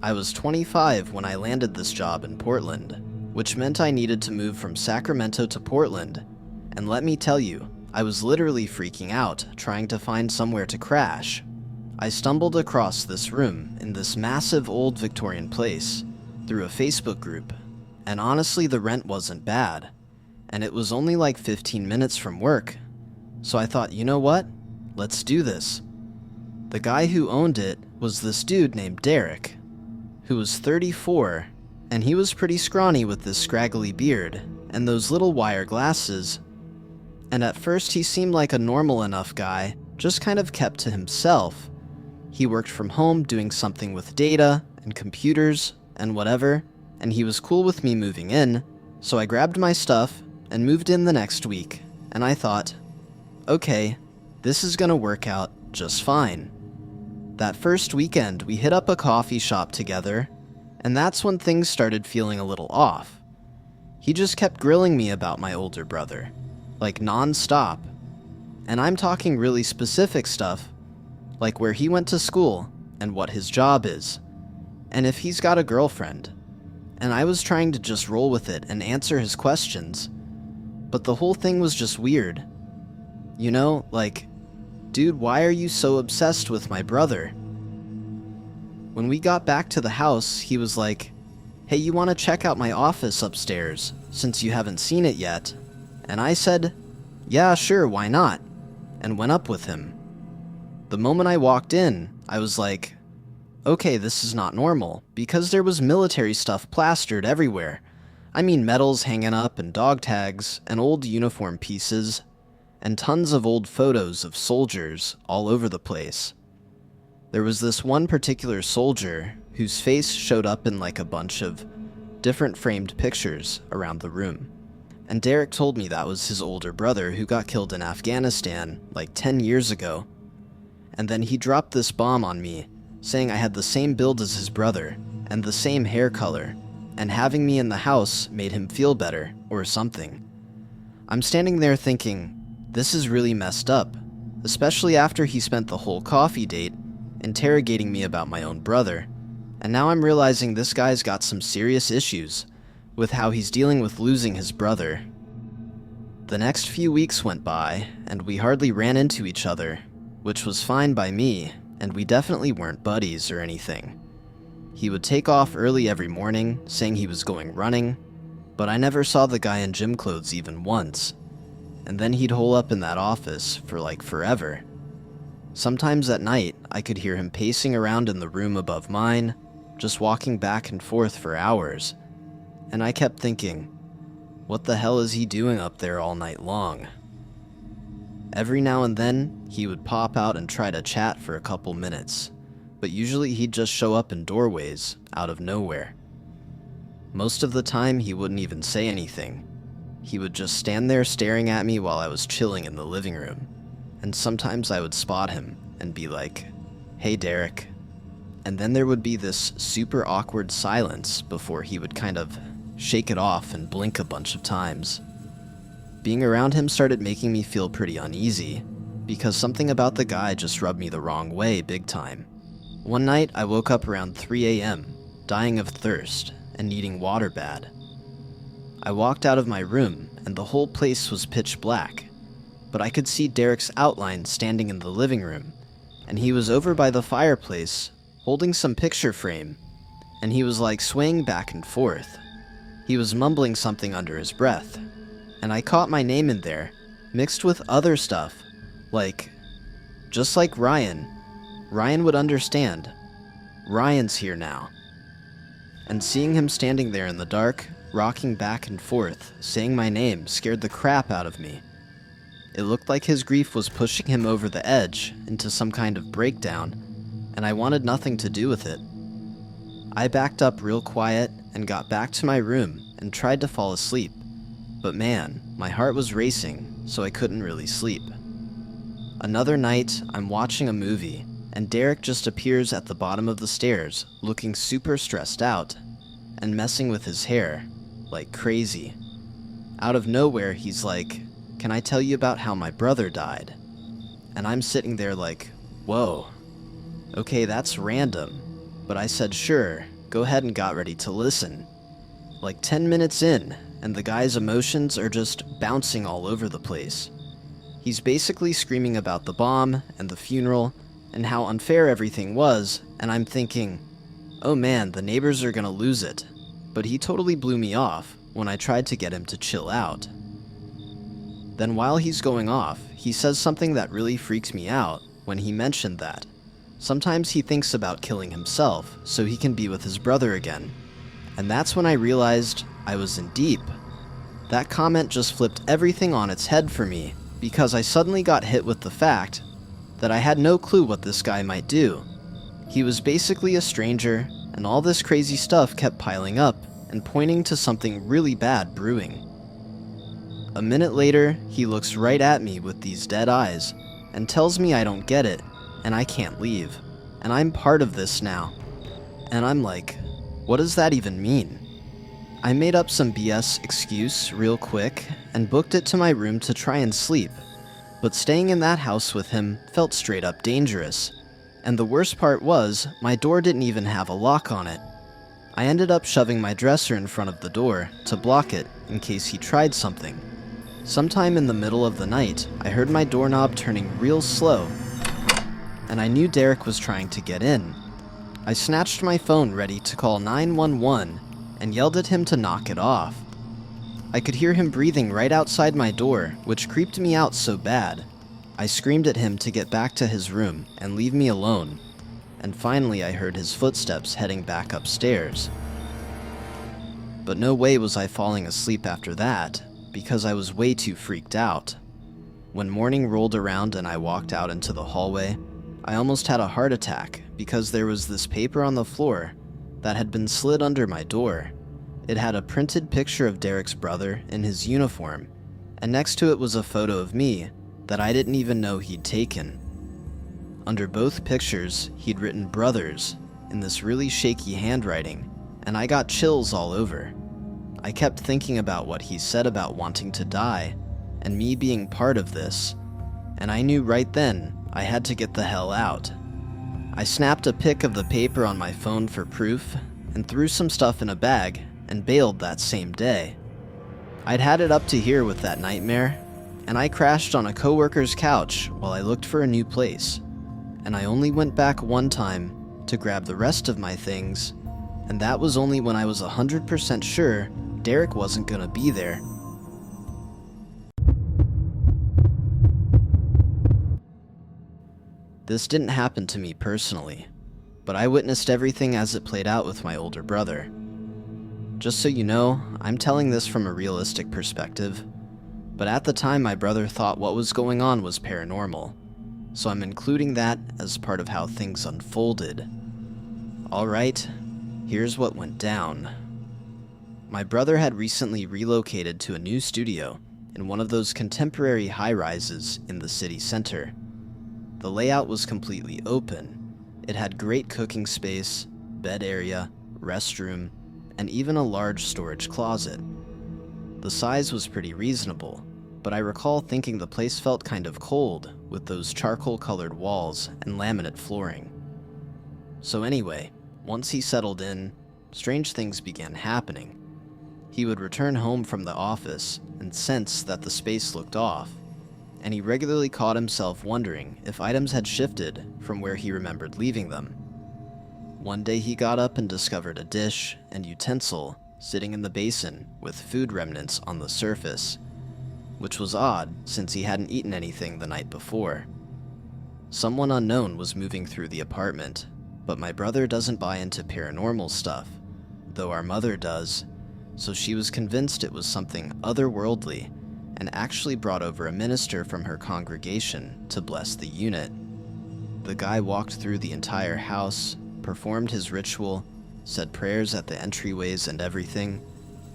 I was 25 when I landed this job in Portland, which meant I needed to move from Sacramento to Portland. And let me tell you, I was literally freaking out trying to find somewhere to crash. I stumbled across this room in this massive old Victorian place through a Facebook group, and honestly the rent wasn't bad, and it was only like 15 minutes from work. So I thought, you know what? Let's do this. The guy who owned it was this dude named Derek, who was 34, and he was pretty scrawny with this scraggly beard and those little wire glasses. And at first he seemed like a normal enough guy, just kind of kept to himself. He worked from home doing something with data and computers and whatever, and he was cool with me moving in, so I grabbed my stuff and moved in the next week, and I thought, okay, this is gonna work out just fine. That first weekend, we hit up a coffee shop together, and that's when things started feeling a little off. He just kept grilling me about my older brother, like non-stop. And I'm talking really specific stuff, like where he went to school and what his job is, and if he's got a girlfriend. And I was trying to just roll with it and answer his questions, but the whole thing was just weird. You know, like, dude, why are you so obsessed with my brother? When we got back to the house, he was like, hey, you want to check out my office upstairs, since you haven't seen it yet? And I said, yeah, sure, why not? And went up with him. The moment I walked in, I was like, okay, this is not normal, because there was military stuff plastered everywhere. I mean medals hanging up and dog tags and old uniform pieces, and tons of old photos of soldiers all over the place. There was this one particular soldier whose face showed up in like a bunch of different framed pictures around the room. And Derek told me that was his older brother who got killed in Afghanistan like 10 years ago. And then he dropped this bomb on me, saying I had the same build as his brother and the same hair color, and having me in the house made him feel better or something. I'm standing there thinking, this is really messed up, especially after he spent the whole coffee date interrogating me about my own brother, and now I'm realizing this guy's got some serious issues with how he's dealing with losing his brother. The next few weeks went by, and we hardly ran into each other, which was fine by me, and we definitely weren't buddies or anything. He would take off early every morning, saying he was going running, but I never saw the guy in gym clothes even once. And then he'd hole up in that office for like forever. Sometimes at night, I could hear him pacing around in the room above mine, just walking back and forth for hours. And I kept thinking, what the hell is he doing up there all night long? Every now and then, he would pop out and try to chat for a couple minutes, but usually he'd just show up in doorways, out of nowhere. Most of the time, he wouldn't even say anything. He would just stand there staring at me while I was chilling in the living room, and sometimes I would spot him and be like, hey Derek. And then there would be this super awkward silence before he would kind of shake it off and blink a bunch of times. Being around him started making me feel pretty uneasy, because something about the guy just rubbed me the wrong way big time. One night, I woke up around 3 a.m., dying of thirst and needing water bad. I walked out of my room, and the whole place was pitch black, but I could see Derek's outline standing in the living room, and he was over by the fireplace, holding some picture frame, and he was like swaying back and forth. He was mumbling something under his breath, and I caught my name in there, mixed with other stuff, like, just like Ryan. Ryan would understand. Ryan's here now. And seeing him standing there in the dark, rocking back and forth, saying my name, scared the crap out of me. It looked like his grief was pushing him over the edge into some kind of breakdown, and I wanted nothing to do with it. I backed up real quiet and got back to my room and tried to fall asleep, but man, my heart was racing, so I couldn't really sleep. Another night, I'm watching a movie, and Derek just appears at the bottom of the stairs, looking super stressed out, and messing with his hair, like crazy. Out of nowhere, he's like, can I tell you about how my brother died? And I'm sitting there like, whoa, okay, that's random. but I said sure, go ahead and got ready to listen. Like 10 minutes in, and the guy's emotions are just bouncing all over the place. He's basically screaming about the bomb and the funeral and how unfair everything was, and I'm thinking, oh man, the neighbors are gonna lose it. But he totally blew me off when I tried to get him to chill out. Then while he's going off, he says something that really freaks me out when he mentioned that sometimes he thinks about killing himself so he can be with his brother again. And that's when I realized I was in deep. That comment just flipped everything on its head for me, because I suddenly got hit with the fact that I had no clue what this guy might do. He was basically a stranger, and all this crazy stuff kept piling up and pointing to something really bad brewing. A minute later, he looks right at me with these dead eyes and tells me I don't get it and I can't leave, and I'm part of this now. And I'm like, what does that even mean? I made up some BS excuse real quick and booked it to my room to try and sleep, but staying in that house with him felt straight up dangerous. And the worst part was, my door didn't even have a lock on it. I ended up shoving my dresser in front of the door to block it in case he tried something. Sometime in the middle of the night, I heard my doorknob turning real slow, and I knew Derek was trying to get in. I snatched my phone ready to call 911 and yelled at him to knock it off. I could hear him breathing right outside my door, which creeped me out so bad. I screamed at him to get back to his room and leave me alone, and finally I heard his footsteps heading back upstairs. But no way was I falling asleep after that, because I was way too freaked out. When morning rolled around and I walked out into the hallway, I almost had a heart attack because there was this paper on the floor that had been slid under my door. It had a printed picture of Derek's brother in his uniform, and next to it was a photo of me that I didn't even know he'd taken. Under both pictures, he'd written brothers in this really shaky handwriting, and I got chills all over. I kept thinking about what he said about wanting to die, and me being part of this, and I knew right then I had to get the hell out. I snapped a pic of the paper on my phone for proof, and threw some stuff in a bag, and bailed that same day. I'd had it up to here with that nightmare, and I crashed on a coworker's couch while I looked for a new place, and I only went back one time to grab the rest of my things, and that was only when I was 100% sure Derek wasn't gonna be there. This didn't happen to me personally, but I witnessed everything as it played out with my older brother. Just so you know, I'm telling this from a realistic perspective, but at the time my brother thought what was going on was paranormal, so I'm including that as part of how things unfolded. Alright, here's what went down. My brother had recently relocated to a new studio in one of those contemporary high-rises in the city center. The layout was completely open. It had great cooking space, bed area, restroom, and even a large storage closet. The size was pretty reasonable, but I recall thinking the place felt kind of cold with those charcoal-colored walls and laminate flooring. So anyway, once he settled in, strange things began happening. He would return home from the office and sense that the space looked off, and he regularly caught himself wondering if items had shifted from where he remembered leaving them. One day he got up and discovered a dish and utensil sitting in the basin with food remnants on the surface, which was odd since he hadn't eaten anything the night before. Someone unknown was moving through the apartment, but my brother doesn't buy into paranormal stuff, though our mother does, so she was convinced it was something otherworldly and actually brought over a minister from her congregation to bless the unit. The guy walked through the entire house, performed his ritual, said prayers at the entryways and everything,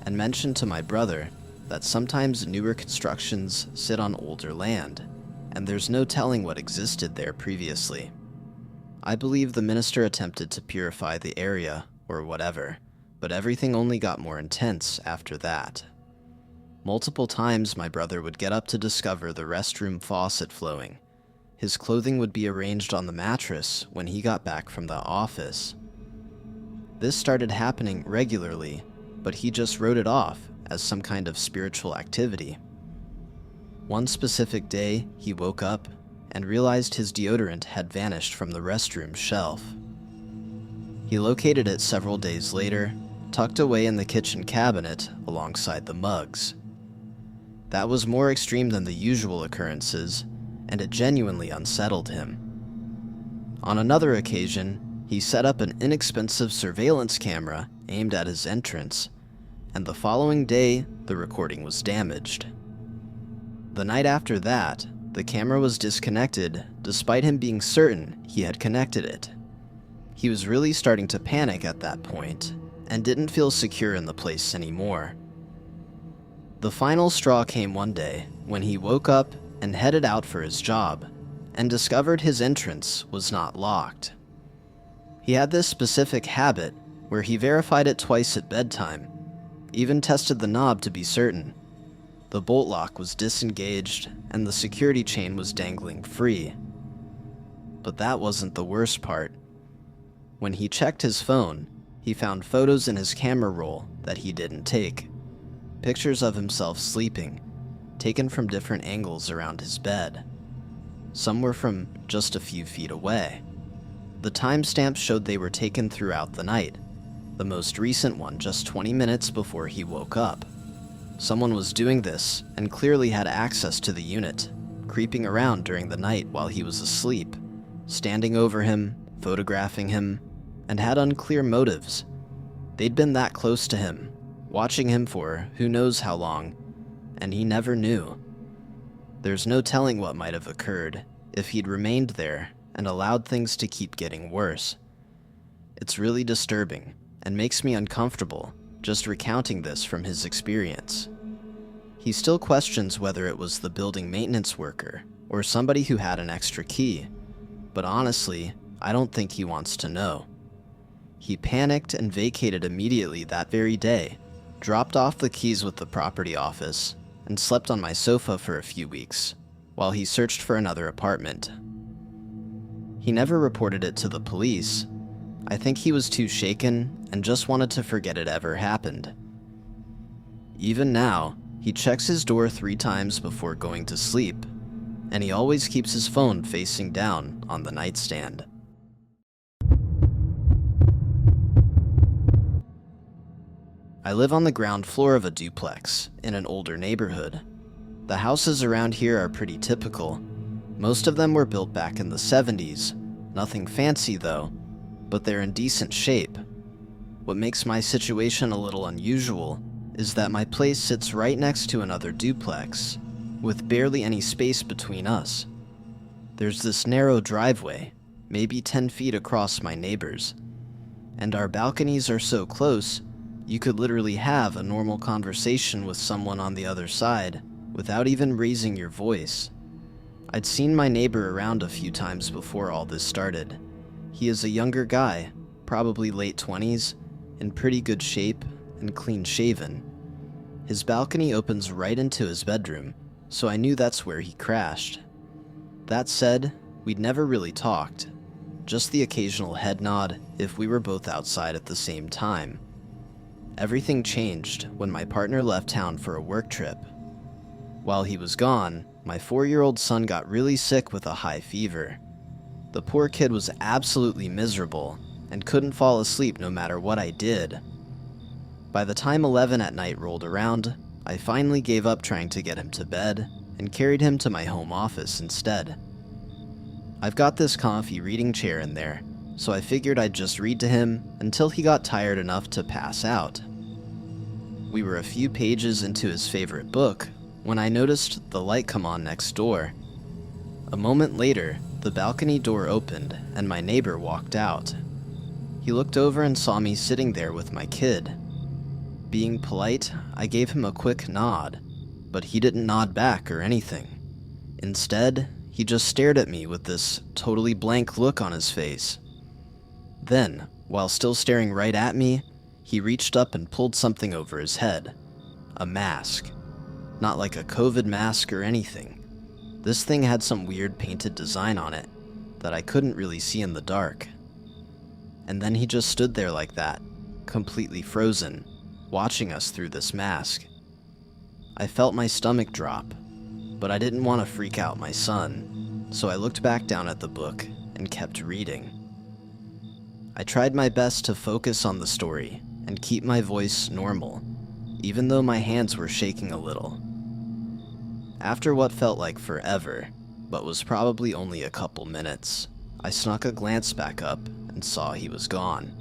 and mentioned to my brother that sometimes newer constructions sit on older land, and there's no telling what existed there previously. I believe the minister attempted to purify the area, or whatever, but everything only got more intense after that. Multiple times my brother would get up to discover the restroom faucet flowing. His clothing would be arranged on the mattress when he got back from the office. This started happening regularly, but he just wrote it off as some kind of spiritual activity. One specific day, he woke up and realized his deodorant had vanished from the restroom shelf. He located it several days later, tucked away in the kitchen cabinet alongside the mugs. That was more extreme than the usual occurrences, and it genuinely unsettled him. On another occasion, he set up an inexpensive surveillance camera aimed at his entrance, and the following day, the recording was damaged. The night after that, the camera was disconnected despite him being certain he had connected it. He was really starting to panic at that point, and didn't feel secure in the place anymore. The final straw came one day when he woke up and headed out for his job, and discovered his entrance was not locked. He had this specific habit where he verified it twice at bedtime, even tested the knob to be certain. The bolt lock was disengaged and the security chain was dangling free. But that wasn't the worst part. When he checked his phone, he found photos in his camera roll that he didn't take. Pictures of himself sleeping, taken from different angles around his bed. Some were from just a few feet away. The timestamps showed they were taken throughout the night, the most recent one just 20 minutes before he woke up. Someone was doing this and clearly had access to the unit, creeping around during the night while he was asleep, standing over him, photographing him, and had unclear motives. They'd been that close to him, watching him for who knows how long, and he never knew. There's no telling what might have occurred if he'd remained there and allowed things to keep getting worse. It's really disturbing and makes me uncomfortable just recounting this from his experience. He still questions whether it was the building maintenance worker or somebody who had an extra key, but honestly, I don't think he wants to know. He panicked and vacated immediately that very day, dropped off the keys with the property office, and slept on my sofa for a few weeks while he searched for another apartment. He never reported it to the police. I think he was too shaken and just wanted to forget it ever happened. Even now, he checks his door 3 times before going to sleep, and he always keeps his phone facing down on the nightstand. I live on the ground floor of a duplex in an older neighborhood. The houses around here are pretty typical. Most of them were built back in the 70s. Nothing fancy though, but they're in decent shape. What makes my situation a little unusual is that my place sits right next to another duplex, with barely any space between us. There's this narrow driveway, maybe 10 feet across my neighbor's, and our balconies are so close, you could literally have a normal conversation with someone on the other side without even raising your voice. I'd seen my neighbor around a few times before all this started. He is a younger guy, probably late 20s, in pretty good shape and clean shaven. His balcony opens right into his bedroom, so I knew that's where he crashed. That said, we'd never really talked, just the occasional head nod if we were both outside at the same time. Everything changed when my partner left town for a work trip. While he was gone, my 4-year-old son got really sick with a high fever. The poor kid was absolutely miserable and couldn't fall asleep no matter what I did. By the time 11 at night rolled around, I finally gave up trying to get him to bed and carried him to my home office instead. I've got this comfy reading chair in there, so I figured I'd just read to him until he got tired enough to pass out. We were a few pages into his favorite book when I noticed the light come on next door. A moment later, the balcony door opened and my neighbor walked out. He looked over and saw me sitting there with my kid. Being polite, I gave him a quick nod, but he didn't nod back or anything. Instead, he just stared at me with this totally blank look on his face. Then, while still staring right at me, he reached up and pulled something over his head. A mask. Not like a COVID mask or anything. This thing had some weird painted design on it that I couldn't really see in the dark. And then he just stood there like that, completely frozen, watching us through this mask. I felt my stomach drop, but I didn't want to freak out my son, so I looked back down at the book and kept reading. I tried my best to focus on the story and keep my voice normal, even though my hands were shaking a little. After what felt like forever, but was probably only a couple minutes, I snuck a glance back up and saw he was gone.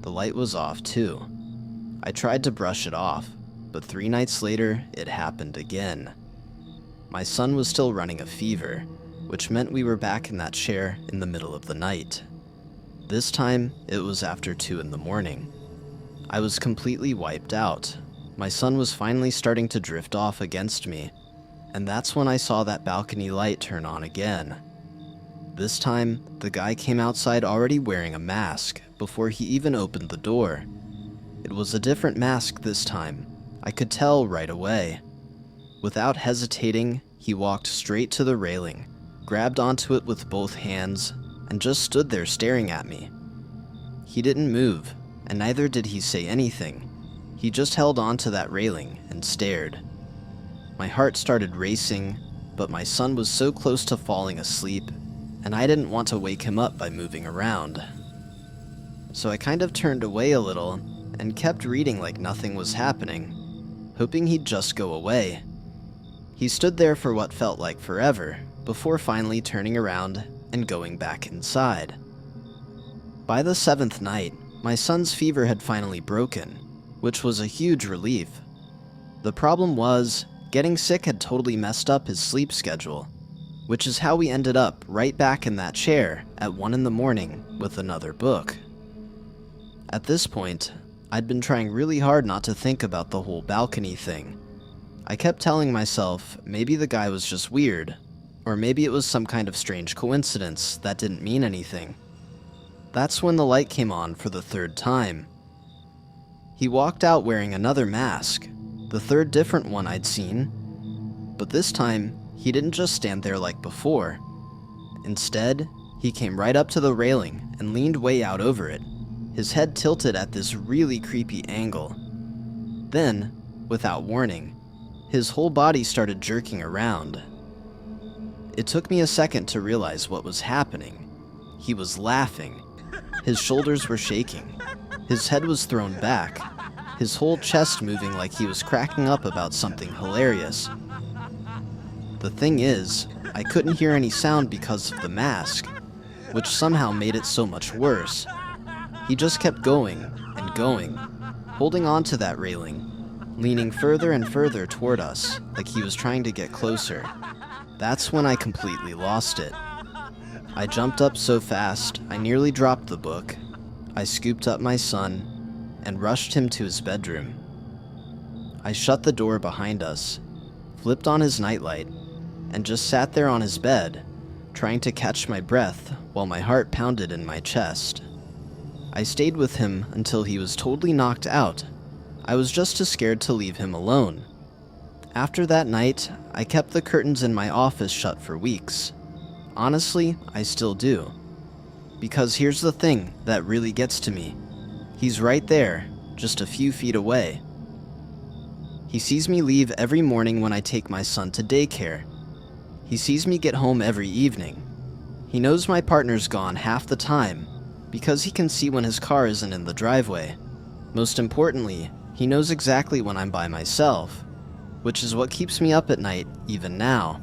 The light was off too. I tried to brush it off, but 3 nights later, it happened again. My son was still running a fever, which meant we were back in that chair in the middle of the night. This time, it was after 2 in the morning. I was completely wiped out. My son was finally starting to drift off against me, and that's when I saw that balcony light turn on again. This time, the guy came outside already wearing a mask before he even opened the door. It was a different mask this time. I could tell right away. Without hesitating, he walked straight to the railing, grabbed onto it with both hands, and just stood there staring at me. He didn't move, and neither did he say anything. He just held onto that railing and stared. My heart started racing, but my son was so close to falling asleep, and I didn't want to wake him up by moving around. So I kind of turned away a little and kept reading like nothing was happening, hoping he'd just go away. He stood there for what felt like forever, before finally turning around and going back inside. By the 7th night, my son's fever had finally broken, which was a huge relief. The problem was, getting sick had totally messed up his sleep schedule, which is how we ended up right back in that chair at 1 in the morning with another book. At this point, I'd been trying really hard not to think about the whole balcony thing. I kept telling myself maybe the guy was just weird, or maybe it was some kind of strange coincidence that didn't mean anything. That's when the light came on for the 3rd time. He walked out wearing another mask, the 3rd different one I'd seen, but this time he didn't just stand there like before. Instead, he came right up to the railing and leaned way out over it, his head tilted at this really creepy angle. Then, without warning, his whole body started jerking around. It took me a second to realize what was happening. He was laughing. His shoulders were shaking. His head was thrown back, his whole chest moving like he was cracking up about something hilarious. The thing is, I couldn't hear any sound because of the mask, which somehow made it so much worse. He just kept going and going, holding on to that railing, leaning further and further toward us, like he was trying to get closer. That's when I completely lost it. I jumped up so fast, I nearly dropped the book. I scooped up my son and rushed him to his bedroom. I shut the door behind us, flipped on his nightlight, and just sat there on his bed, trying to catch my breath while my heart pounded in my chest. I stayed with him until he was totally knocked out. I was just too scared to leave him alone. After that night, I kept the curtains in my office shut for weeks. Honestly, I still do. Because here's the thing that really gets to me. He's right there, just a few feet away. He sees me leave every morning when I take my son to daycare. He sees me get home every evening. He knows my partner's gone half the time, because he can see when his car isn't in the driveway. Most importantly, he knows exactly when I'm by myself, which is what keeps me up at night even now.